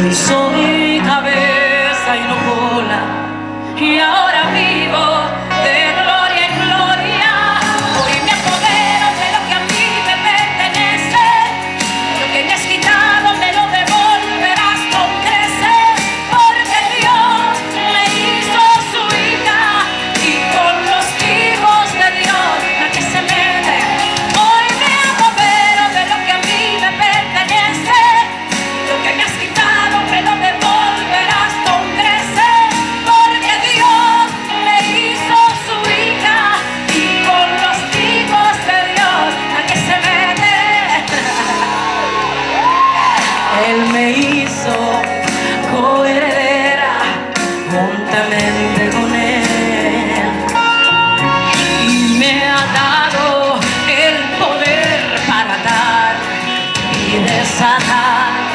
Hoy soy cabeza y no cola, y ahora vivo de gloria en gloria. Hoy me apodero de lo que a mí me pertenece, lo que me has quitado me lo devolverás con creces, porque Dios me hizo su hija y con los hijos de Dios nadie se mete. Hoy me apodero de lo que a mí me pertenece, lo que me has quitado me lo devolverás con creces, porque Dios me hizo su hija y con los hijos de Dios nadie se mete. Él me hizo coheredera juntamente con Él y me ha dado el poder para dar y desatar.